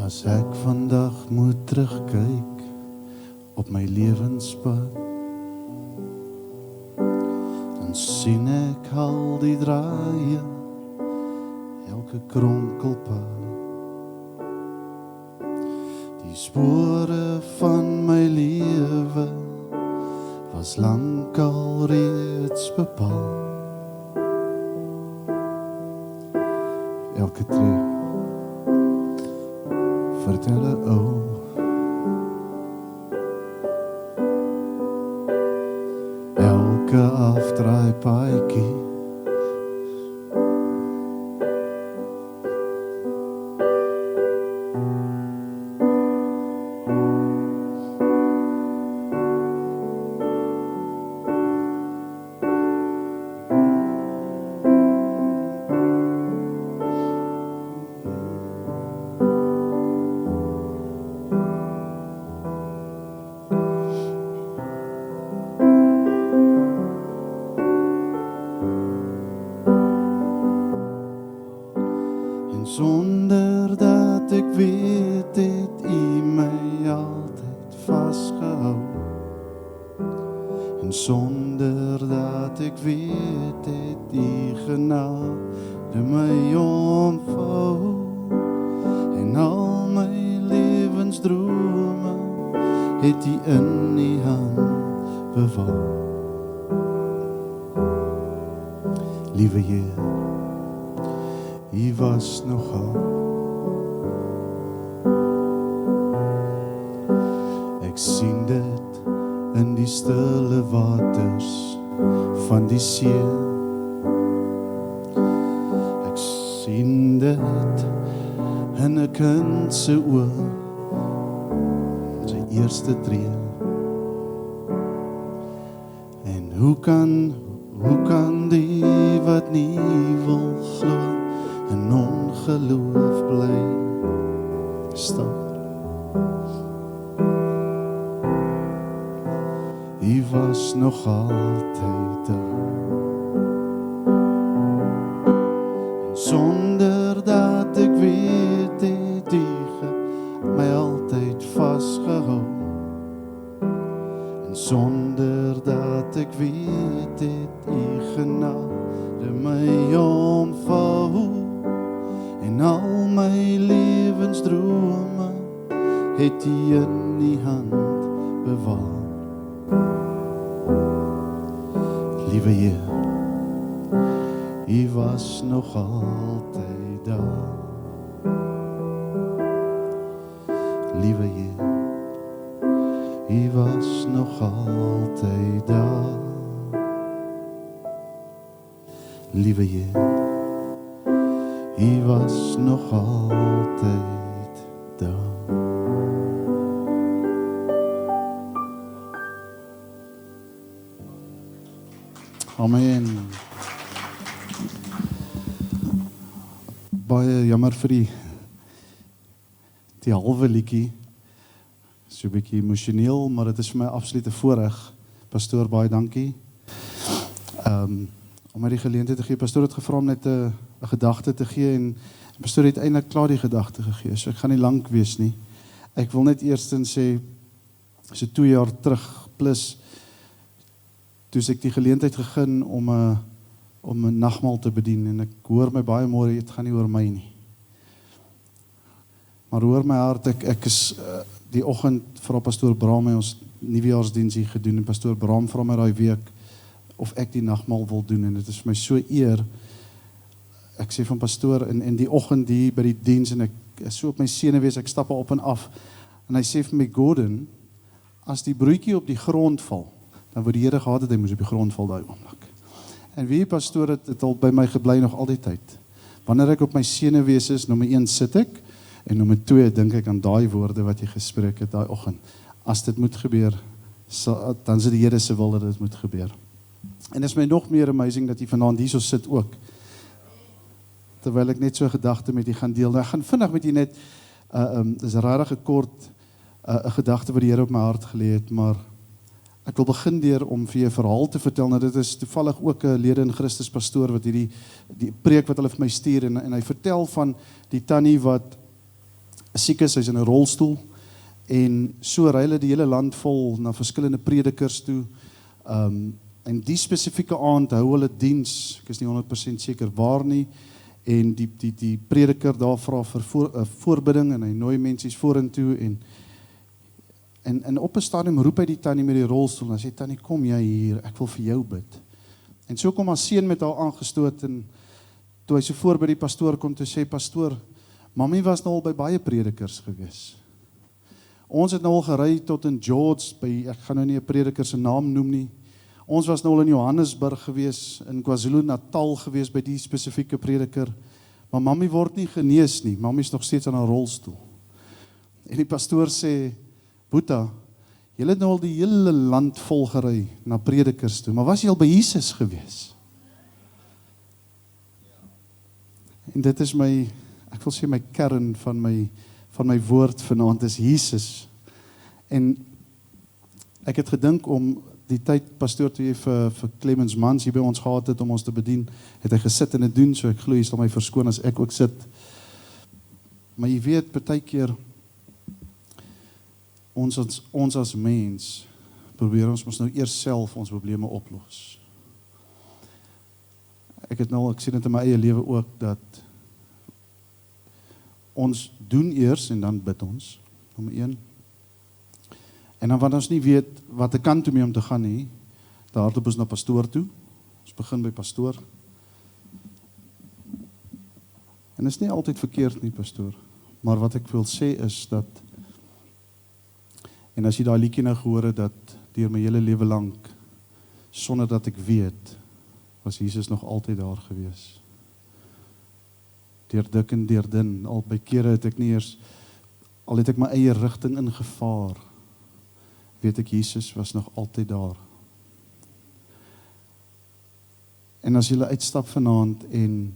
As ek vandag moet terugkyk op my lewenspad, dan sien ek al die draaie, elke kronkelpad. Die spore van my lewe was lank al reeds bepaal. Elke tree vertel 'n ou, elke afdraai paadjie sonder dat ek weet, het U my altyd vasgehou. En sonder dat ek weet, het U genade my omvou. En al my lewensdrome het U in U hand bewaar. Liewe Heer, U was nogal. Ek sien dit in die stille waters van die see. Ek sien dit in 'n kind se oë, sy eerste tree. En hoe kan die wat nie wil glo in ongeloof bly staan? U was nog altyd daar. En sonder dat ek weet, het U my altyd vasgehou. En sonder dat ek weet, het U genade my omvou. En al my lewensdrome het U in U hand bewaar. Liewe Heer, U was nog altyd daar. Liewe Heer, U was nog altyd daar. Liewe Heer, U was nog altyd daar. Amen. Baie jammer vir die halwe liedjie. So 'n bietjie emosioneel, maar dit is vir my absolute voorreg. Pastoor, baie dankie. Om my die geleentheid te gee. Pastoor het gevra om net 'n gedagte te gee en pastoor het eintlik klaar die gedagte gegee. So ek gaan nie lank wees nie. Ek wil net eerstens sê, so 2 jaar terug plus, toe ek die geleentheid gegee om 'n nagmaal te bedien en ek hoor my baie mooi, dit gaan nie oor my nie. Maar hoor my hart, ek is die oggend vra pastoor Braam my ons nuwejaarsdiens hier gedoen en pastoor Braam vra my daai week of ek die nagmaal wil doen en dit is vir my so eer. Ek sê van pastoor in die oggend hier by die diens en ek is so op my senuwees, ek stap op en af en hy sê vir my, Gordon, as die broodjie op die grond val, dan word die Here gehad het hy moes op die grond val daai oomblik. En wie pastoor het al by my gebly nog al die tyd. Wanneer ek op my senuwees is, nommer 1 sit ek en nommer 2 dink ek aan daai woorde wat jy gespreek het daai oggend. As dit moet gebeur, dan is dit die Here se wil dat dit moet gebeur. En dit is my nog meer amazing dat jy vanaand hierso sit ook. Terwyl ek net so 'n gedagte met jy gaan deel. Nou, ek gaan vinnig met jy net, dis regtig 'n kort 'n gedagte wat die Here op my hart gelê het, maar ek wil begin deur om vir jou 'n verhaal te vertel. Nou, dit is toevallig ook 'n lede in Christus pastoor wat hierdie preek wat hulle vir my stuur en hy vertel van die tannie wat siek is, hy's in 'n rolstoel, en so ry hulle die hele land vol na verskillende predikers toe, en die spesifieke aand hou hulle diens, ek is nie 100% seker waar nie, en die prediker daar vra vir voorbidding, en hy nooi mense vorentoe, en op 'n stadium roep hy die tannie met die rolstoel, en hy sê, tannie, kom jy hier, ek wil vir jou bid. En so kom haar seun met haar aangestoot, en toe hy so voor by die pastoor kom, toe sê pastoor, Mamy was nou al by baie predikers gewees. Ons het nou al gery tot in George, ek gaan nou nie 'n prediker se naam noem nie. Ons was nou al in Johannesburg gewees, in KwaZulu-Natal gewees by die spesifieke prediker. Maar Mamy word nie genees nie. Mamy is nog steeds aan haar rolstoel. En die pastoor sê, Boeta, julle het nou al die hele land vol gery na predikers toe, maar was jy al by Jesus gewees? En dit is ek wil sê my kern van my woord vanaand is Jesus. En ek het gedink om die tyd, pastoor, toe jy vir Clemens Mans hier by ons gehad het om ons te bedien, het hy gesit en het doen, so ek glo jy sal my verskoon as ek ook sit. Maar jy weet, partykeer, ons as mens, probeer ons mos nou eers self ons probleme oplos. Ek sien dit in my eie lewe ook, dat ons doen eers en dan bid ons, nommer 1. En dan wat ons nie weet wat ek kan toe mee om te gaan nie, daar hardloop ons na pastoor toe. Ons begin by pastoor. En dit is nie altyd verkeerd nie, pastoor. Maar wat ek wil sê is dat, en as jy daai liedjie nou gehoor het, dat deur my hele lewe lank, sonder dat ek weet, was Jesus nog altyd daar gewees. Deur dik en deur dun, al by kere het ek nie eers, al het ek my eie rigting ingevaar, weet ek Jesus was nog altyd daar. En as jy uitstap vanaand en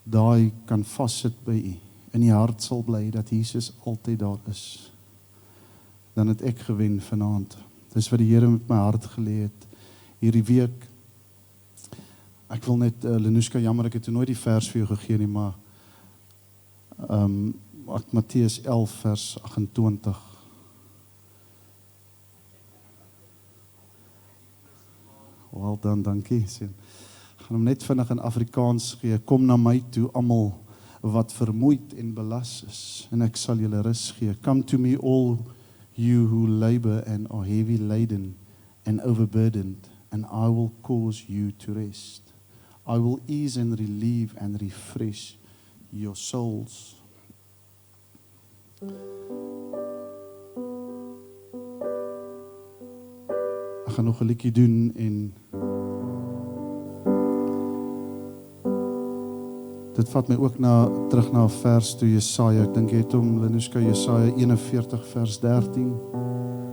daai kan vassit by u, in die hart sal bly dat Jesus altyd daar is, dan het ek gewen vanaand. Dis wat die Here met my hart gelê het hierdie week. Ek wil net, Lenuska, jammer, ek het nooit die vers vir jou gegee nie, maar Matteus 11 vers 28. Wel dan, dankie. Ek gaan hom net vinnig in Afrikaans gee. Kom na my toe, almal wat vermoeid en belas is, en ek sal julle rus gee. Come to me all you who labor and are heavy laden and overburdened, and I will cause you to rest. I will ease and relieve and refresh your souls. Ek gaan nog 'n liedjie doen en dit vat my ook terug na 'n vers toe Jesaja. Ek dink jy het hom, Lenuska, Jesaja 41 vers 13.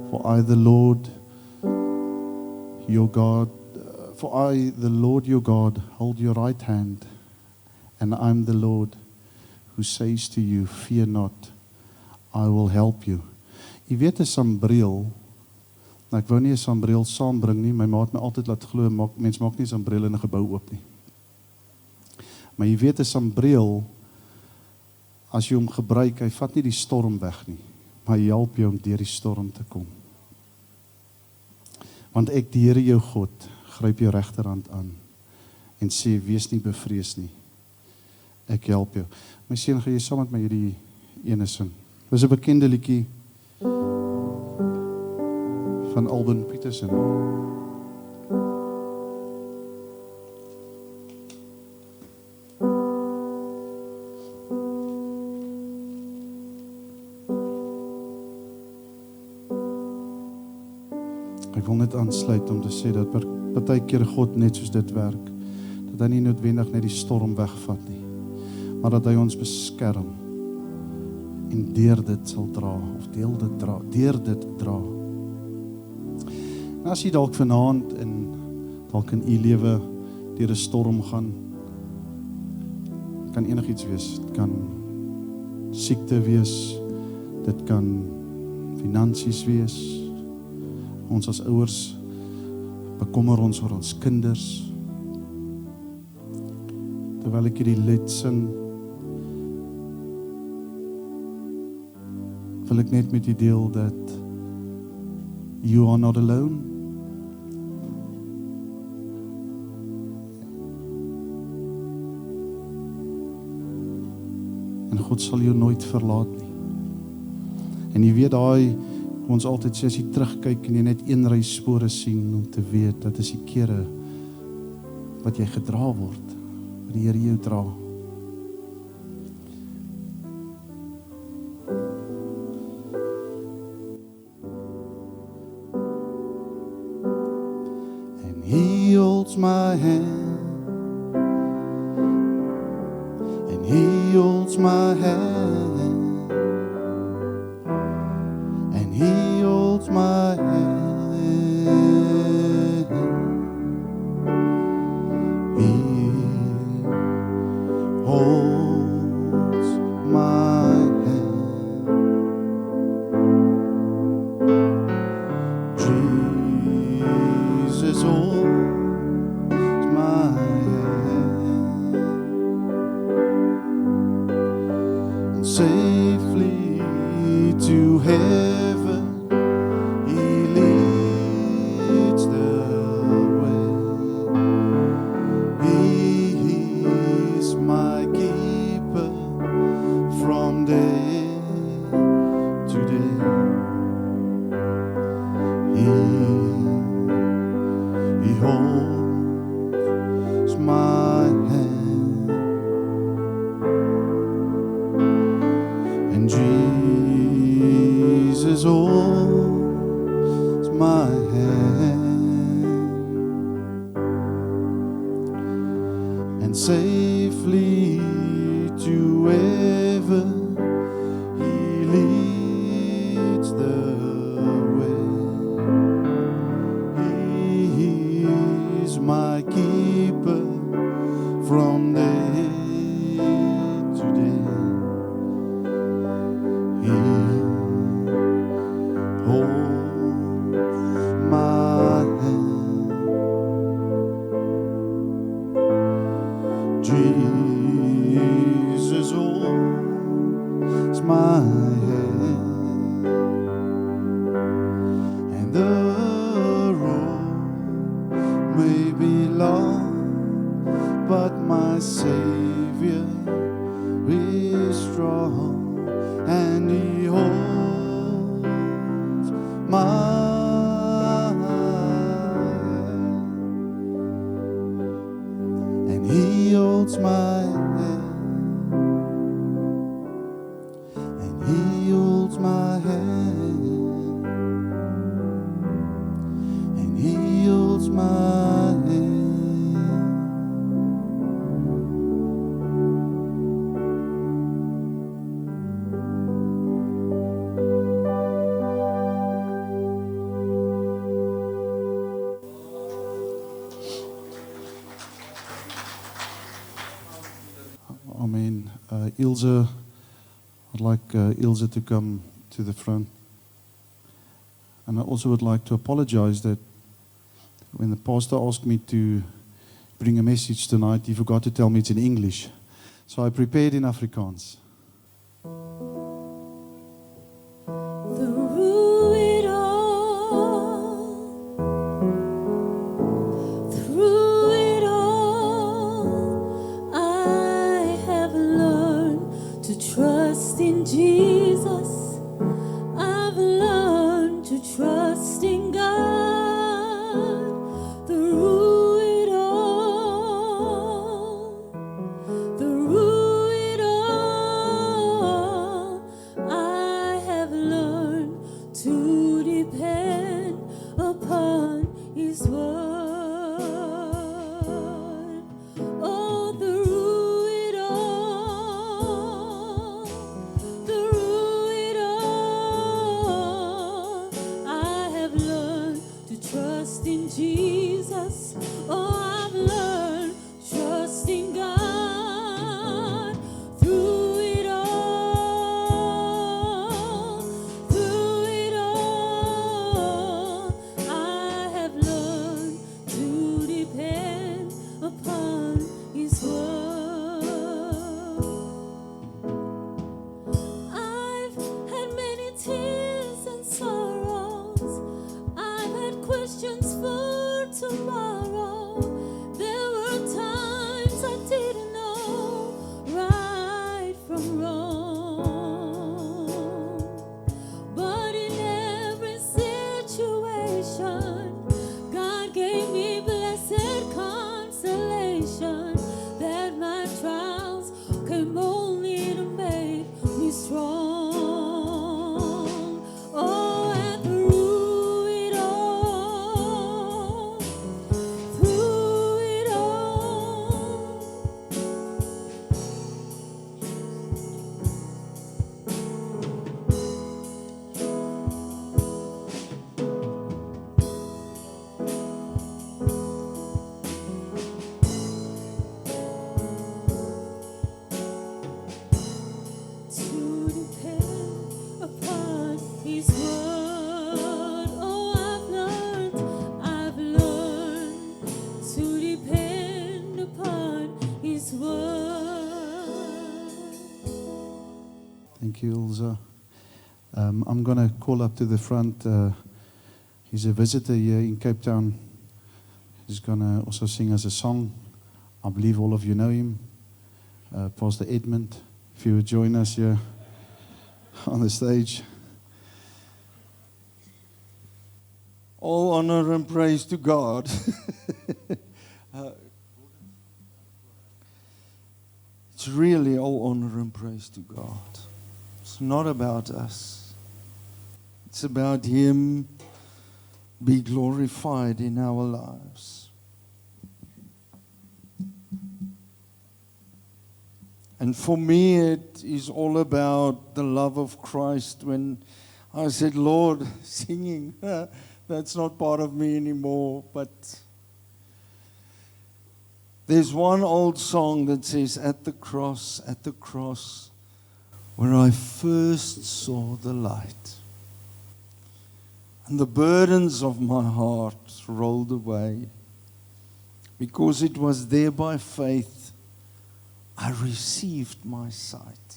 For I the Lord your God, for I the Lord your God hold your right hand, and I'm the Lord who says to you, fear not, I will help you. Jy weet 'n sambreel. Nou, ek wou nie 'n sambreel saambring nie, my ma het my altyd laat glo, mens maak nie 'n sambreel in 'n gebou oop nie. Maar jy weet 'n sambreel, as jy hom gebruik, hy vat nie die storm weg nie, maar hy help jou om deur die storm te kom. Want ek, die Here jou God, gryp jou regterhand aan en sê, wees nie bevrees nie. Ek help jou. My seun, gaan jy saam met my hierdie ene sing? Dis 'n bekende liedjie van Alban Petersen. Ek wil net aansluit om te sê dat partykeer God net soos dit werk, dat hy nie noodwendig net die storm wegvat nie, maar dat hy ons beskerm en deur dit sal dra, of deur dit dra. En as jy dalk vanaand en dalk in u lewe deur 'n storm gaan, kan enigiets wees. Dit kan siekte wees, dit kan finansies wees. Ons as ouers bekommer ons oor ons kinders. Terwyl ek hierdie lied sing, wil ek net met u deel dat you are not alone. En God sal jou nooit verlaat nie. En jy weet daai, ons altyd sê as jy terugkyk en jy net een ry spore sien om te weet, dat is die kere wat jy gedra word, wat die Here jou dra. And he holds my hand, and he holds my hand, and he holds my hand. He holds my hand. Jesus holds my hand. And safely to heaven he leads the way. He is my keeper from day to day. He holds my hand. And Jesus holds my hand. And safely to heaven he leads the way. He is my keeper from day to day. He holds my hand. Jesus holds my hand. And the road may be long, but my Savior is strong, and he holds my hand. And he holds my hand. And he holds my hand. And he holds my hand. Amen. Ilse, I'd like Ilse to come to the front. And I also would like to apologize that when the pastor asked me to bring a message tonight, he forgot to tell me it's in English. So I prepared in Afrikaans. Through it all, I have learned to trust in Jesus. I've learned to trust in God. Through it all, this world. Thank you, Ilza. I'm going to call up to the front. He's a visitor here in Cape Town. He's going to also sing us a song. I believe all of you know him. Pastor Edmund, if you would join us here on the stage. All honor and praise to God. It's really all honor and praise to God. It's not about us. It's about Him be glorified in our lives. And for me, it is all about the love of Christ. When I said, Lord, singing, that's not part of me anymore. But there's one old song that says, at the cross, where I first saw the light. And the burdens of my heart rolled away. Because it was there by faith, I received my sight.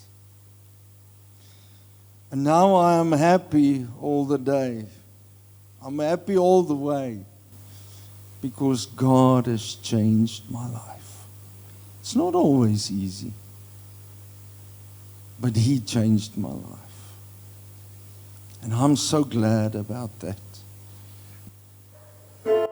And now I am happy all the day. I'm happy all the way. Because God has changed my life. It's not always easy. But He changed my life. And I'm so glad about that. Was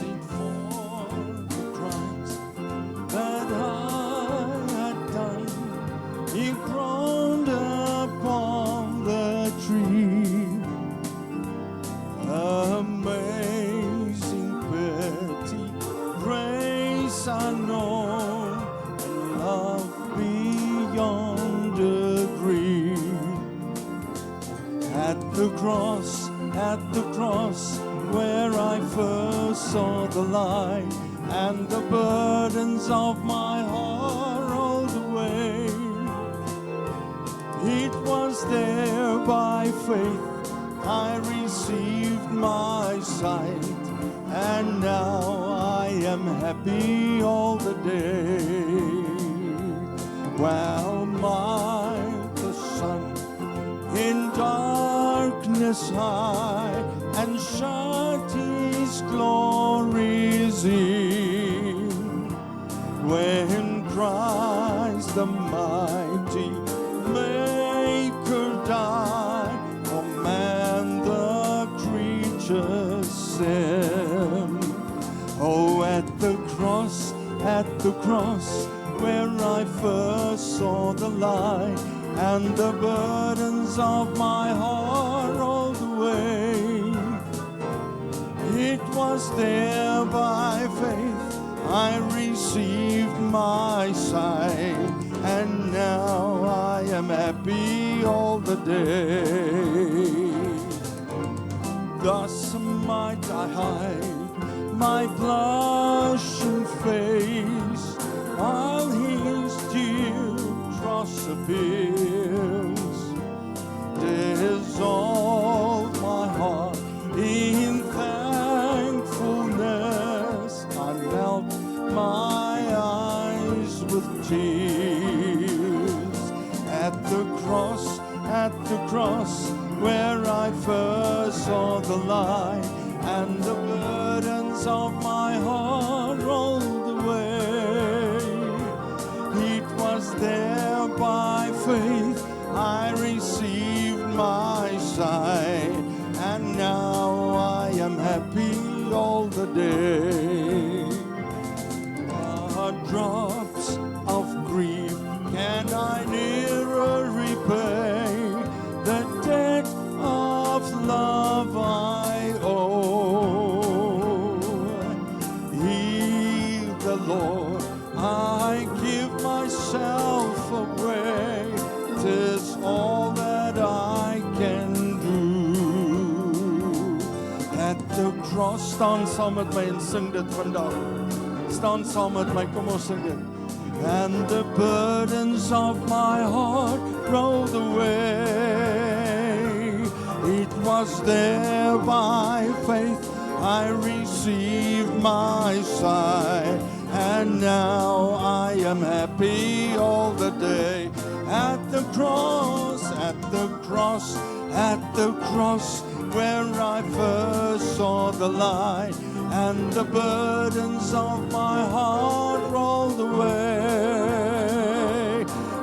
it for the crimes that I had done? He groaned upon the tree. Amazing pity, grace unknown, and love beyond degree. At the cross, where I first saw the light, and the burdens of my heart rolled away. It was there by faith I received my sight, and now I am happy all the day. While the sun in darkness high and shut His glories in, when Christ the mighty Maker died, for man the creature's sin. Oh, at the cross, where I first saw the light, and the burdens of my heart rolled away. It was there by faith I received my sight, and now I am happy all the day. Thus might I hide my blushing face, while His dear cross appears. Dissolve my heart in thankfulness, I melt my eyes with tears. At the cross, where I first saw the light, and the burdens of my heart rolled away. It was there by faith I received my sight, and now I am happy all the day. Drops of grief can I nearer repay the debt of love I owe. He, the Lord, I give myself away. 'Tis all that I can do. At the cross, staan saam met my en sing dit vandag. Staan saam met my, kom ons sing dit. And the burdens of my heart rolled away. It was there by faith I received my sight, and now I am happy all the day. At the cross, at the cross, at the cross, where I first saw the light, and the burdens of my heart rolled away.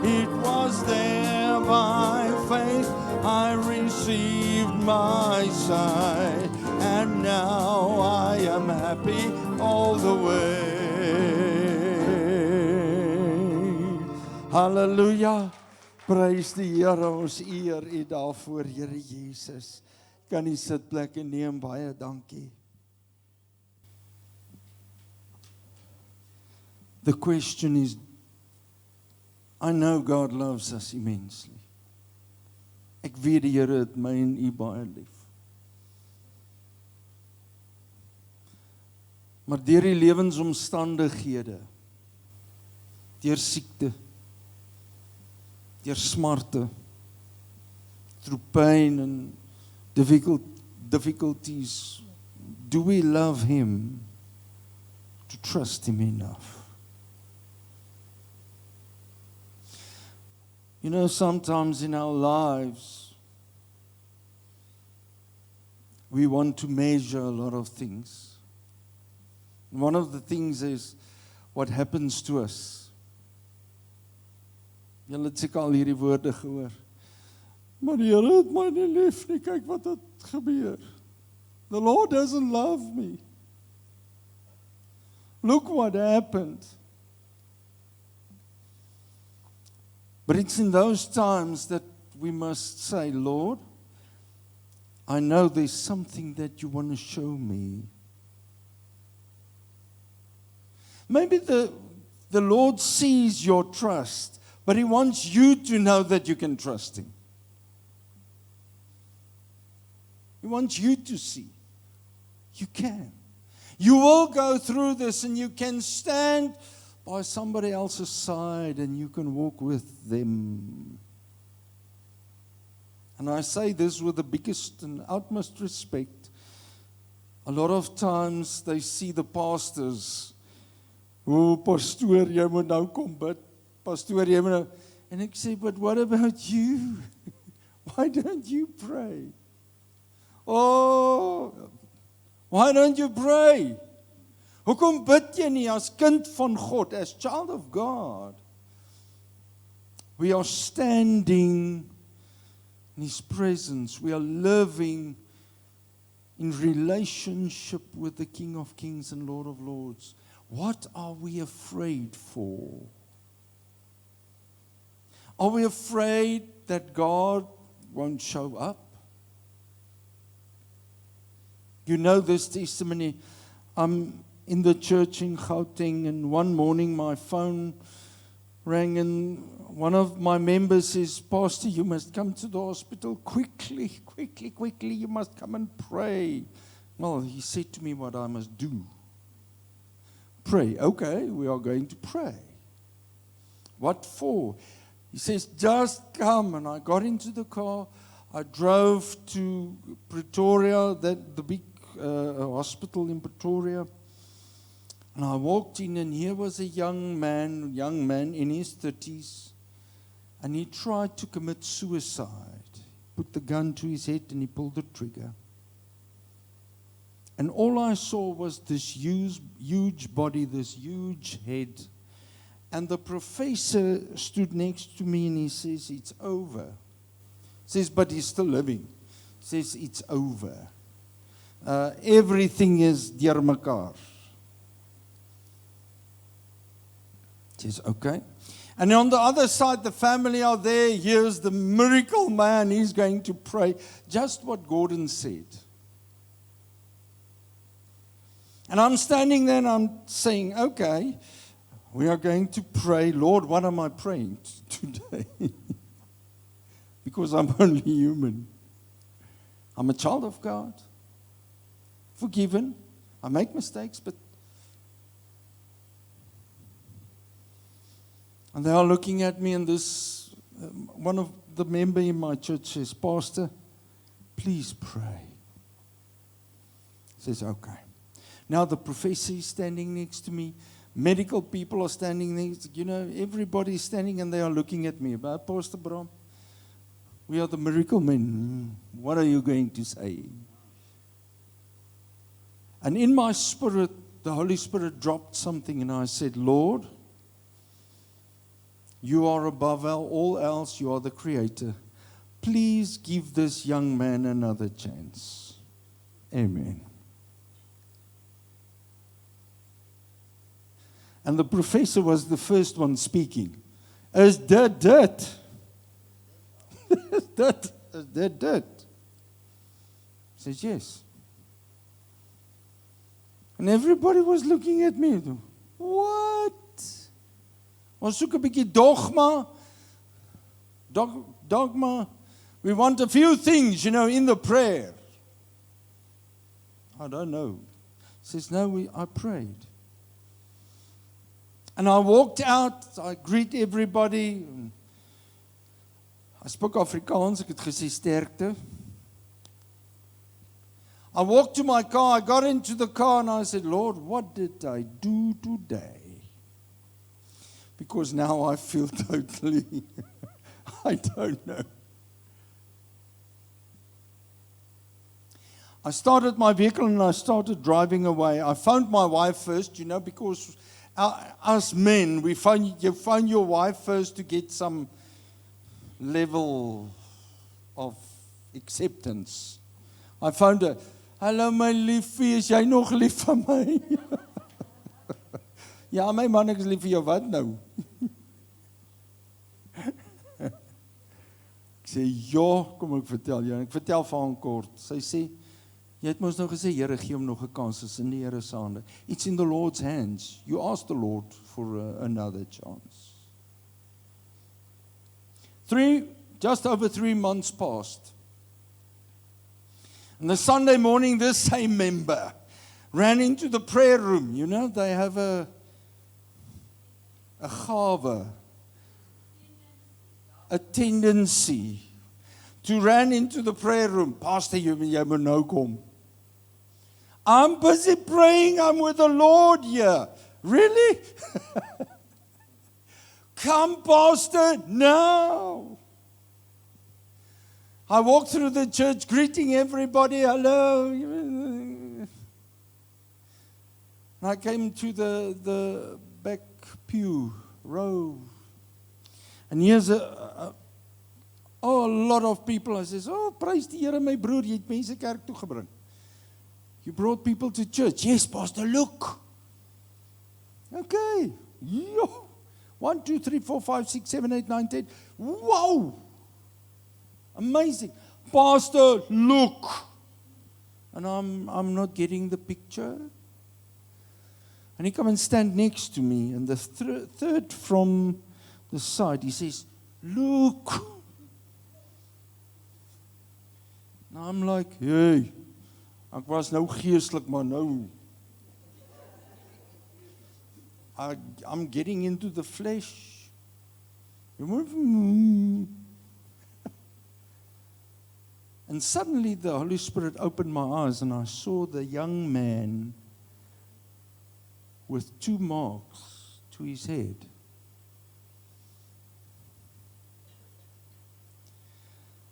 It was there by faith I received my sight, and now I am happy all the way. Hallelujah. Prys die Here, ons eer U daarvoor, Here Jesus. Kan U sitplekke neem, baie dankie. The question is, I know God loves us immensely. Ek weet die Here het my en U baie lief. Maar deur die lewensomstandighede, deur siekte, deur smarte, through pain and difficulties, do we love Him to trust Him enough? You know, sometimes in our lives, we want to measure a lot of things. One of the things is what happens to us. Julle het seker al hierdie woorde gehoor. Maar die Here het my nie lief nie, kyk wat het gebeur. The Lord doesn't love me. Look what happened. But it's in those times that we must say, Lord, I know there's something that you want to show me. Maybe the Lord sees your trust, but He wants you to know that you can trust Him. He wants you to see. You can. You will go through this and you can stand by somebody else's side and you can walk with them. And I say this with the biggest and utmost respect. A lot of times they see the pastors, oh, pastoor, jy moet nou kom bid. Pastoor, jy moet nou. And ek sê, but what about you? Why don't you pray? Oh, why don't you pray? Hoekom bid jy nie as kind van God, as child of God? We are standing in His presence. We are living in relationship with the King of Kings and Lord of Lords. What are we afraid for? Are we afraid that God won't show up? You know this testimony. I'm in the church in Gauteng, and one morning my phone rang and one of my members says, Pastor, you must come to the hospital quickly, you must come and pray. Well, he said to me what I must do. Pray. Okay, we are going to pray. What for? He says, just come. And I got into the car. I drove to Pretoria, the big hospital in Pretoria. And I walked in, and here was a young man in his 30s. And he tried to commit suicide. Put the gun to his head and he pulled the trigger. And all I saw was this huge body, this huge head. And the professor stood next to me and he says, it's over. He says, but he's still living. He says, it's over. Everything is deur mekaar. He says, okay. And on the other side, the family are there. Here's the miracle man. He's going to pray. Just what Gordon said. And I'm standing there and I'm saying, okay, we are going to pray. Lord, what am I praying today? Because I'm only human. I'm a child of God. Forgiven. I make mistakes, but and they are looking at me, and this one of the member in my church says, Pastor, please pray. He says, okay. Now the professor is standing next to me. Medical people are standing next. Everybody is standing and they are looking at me. But Pastor Bram, we are the miracle men. What are you going to say? And in my spirit, the Holy Spirit dropped something and I said, Lord, you are above all else. You are the creator. Please give this young man another chance. Amen. And the professor was the first one speaking. Is dit? Is dit? He says, yes. And everybody was looking at me. What? Ons soek 'n bietjie dogma. Dogma. We want a few things, in the prayer. I don't know. He says, no, I prayed. And I walked out, I greet everybody. I spoke Afrikaans, ek het gesê sterkte. I walked to my car, I got into the car and I said, Lord, what did I do today? Because now I feel totally, I don't know. I started my vehicle and I started driving away. I found my wife first, because us men, you find your wife first to get some level of acceptance. I found her. Hallo my liefie, is jy nog lief vir my? Ja, my man, ek is lief vir jou, wat nou? Ek sê, ja, kom ek vertel jou. Ek vertel vir haar kort. Sy sê, jy het mos nou gesê, Here, gee hom nog 'n kans, is in die Here se hande. It's in the Lord's hands. You ask the Lord for another chance. Just over 3 months passed. And the Sunday morning, this same member ran into the prayer room. They have a gawe, a tendency to run into the prayer room. Pastor, jy moet nou kom. I'm busy praying, I'm with the Lord here. Really? Come, Pastor, now. I walked through the church greeting everybody, hello. And I came to the back pew row. And here's a lot of people. I says, praise die Here, my broer, jy het mense kerk toe gebring. You brought people to church. Yes, Pastor, look. Okay. 1, 2, 3, 4, 5, 6, 7, 8, 9, 10. Wow. Amazing. Pastor, look. And I'm not getting the picture. And he come and stand next to me. And the third from the side, he says, look. And I'm like, hey, ek was nou geestelik, maar nou. I'm getting into the flesh. And suddenly the Holy Spirit opened my eyes and I saw the young man with 2 marks to his head.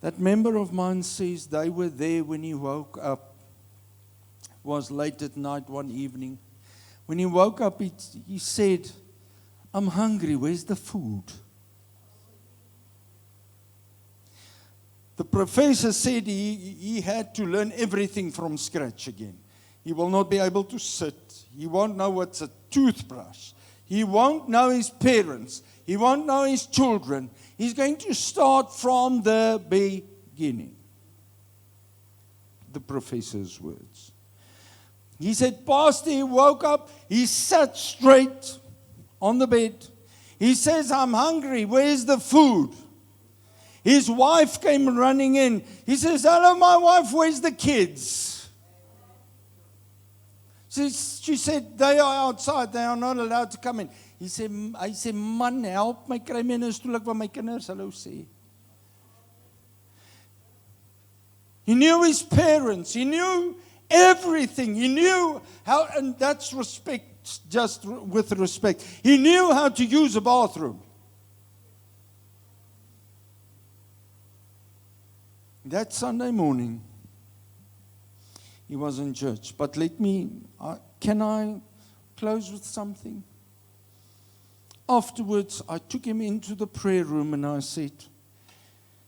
That member of mine says they were there when he woke up. It was late at night one evening. When he woke up, he said, I'm hungry, where's the food? The professor said he had to learn everything from scratch again. He will not be able to sit. He won't know what's a toothbrush. He won't know his parents. He won't know his children. He's going to start from the beginning. The professor's words. He said, Pastor, he woke up, he sat straight on the bed. He says, I'm hungry, where's the food? His wife came running in. He says, hello, my wife, where's the kids? She said, they are outside, they are not allowed to come in. Hy sê, man, help my, kry my in 'n stoel, ek wil my kinders hallo sê. He knew his parents. He knew everything. He knew how, and that's respect, just with respect. He knew how to use a bathroom. That Sunday morning, he was in church. But can I close with something? Afterwards, I took him into the prayer room and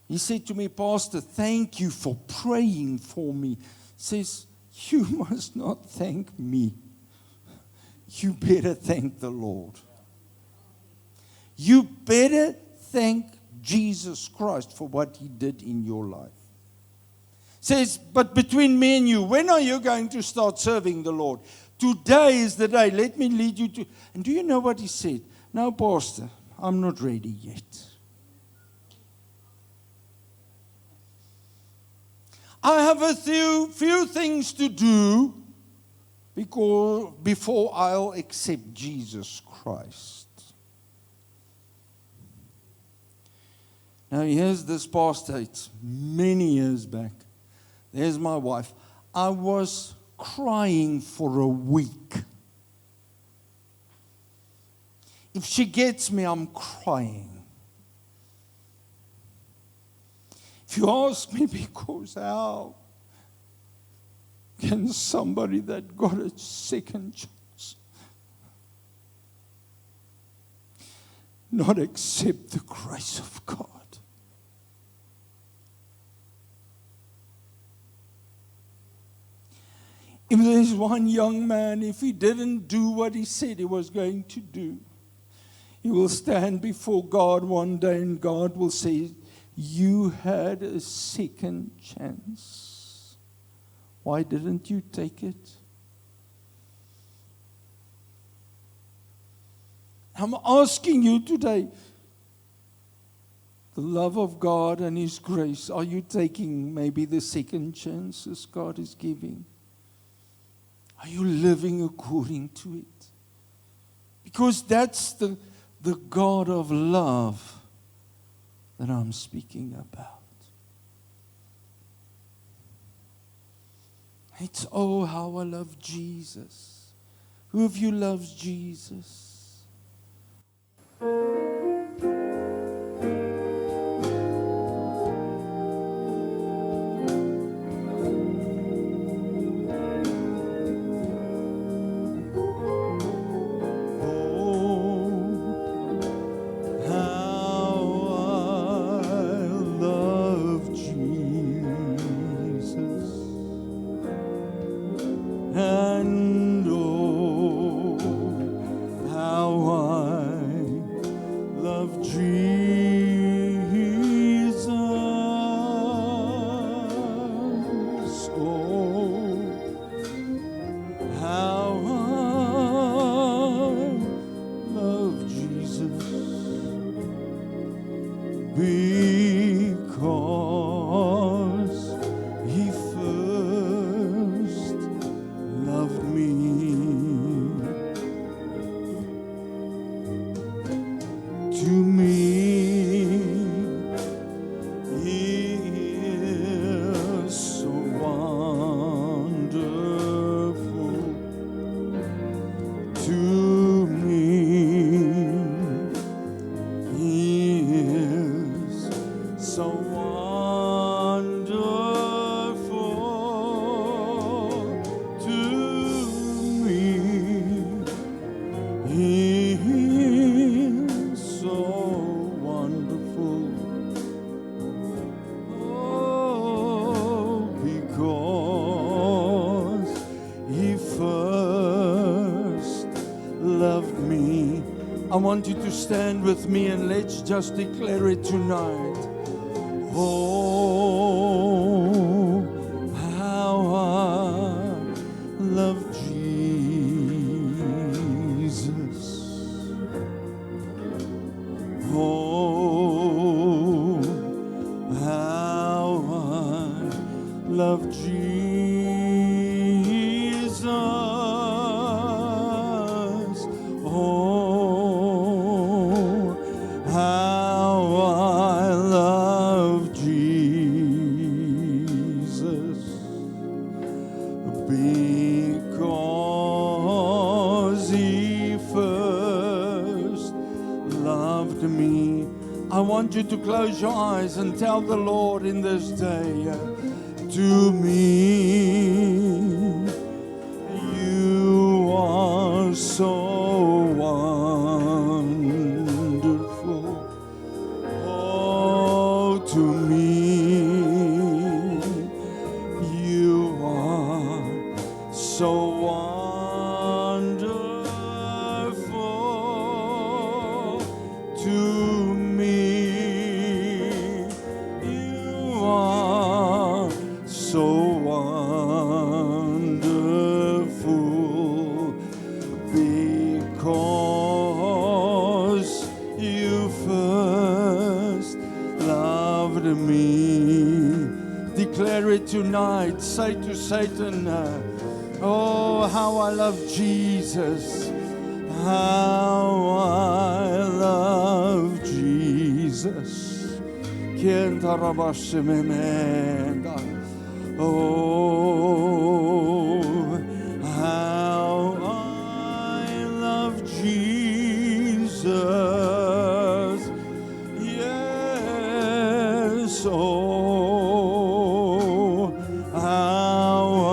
he said to me, Pastor, thank you for praying for me. He says, you must not thank me. You better thank the Lord. You better thank Jesus Christ for what he did in your life. Says, but between me and you, when are you going to start serving the Lord? Today is the day. Let me lead you to. And do you know what he said? No, Pastor, I'm not ready yet. I have a few things to do before I'll accept Jesus Christ. Now here's this pastor. It's many years back. There's my wife. I was crying for a week. If she gets me, I'm crying. If you ask me, because how can somebody that got a second chance not accept the grace of God? If there's one young man, if he didn't do what he said he was going to do, he will stand before God one day and God will say, you had a second chance. Why didn't you take it? I'm asking you today, the love of God and His grace, are you taking maybe the second chances God is giving? Are you living according to it? Because that's the God of love that I'm speaking about. It's, oh, how I love Jesus. Who of you loves Jesus? I want you to stand with me and let's just declare it tonight. Oh, how I love Jesus. Oh, how I love Jesus. Oh, how I love Jesus. Because He first loved me. I want you to close your eyes and tell the Lord in this day, to me, you are so wonderful. Oh, to me, you are so wonderful. To me, you are so wonderful, because you first loved me. Declare it tonight. Say to Satan, oh, how I love Jesus. How I love Jesus. Oh, how I love Jesus. Yes, oh, how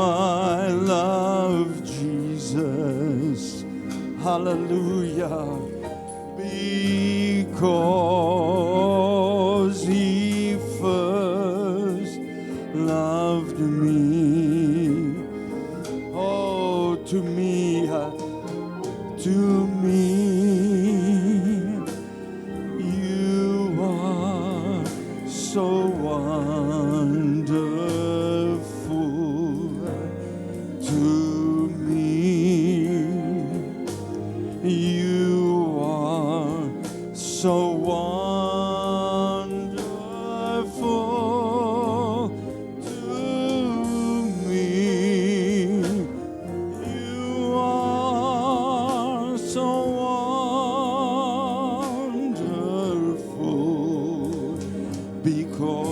I love Jesus. Hallelujah. Because He first loved me. Oh, to me, you are so wonderful. To me, you are so wonderful. To me, you are so wonderful, because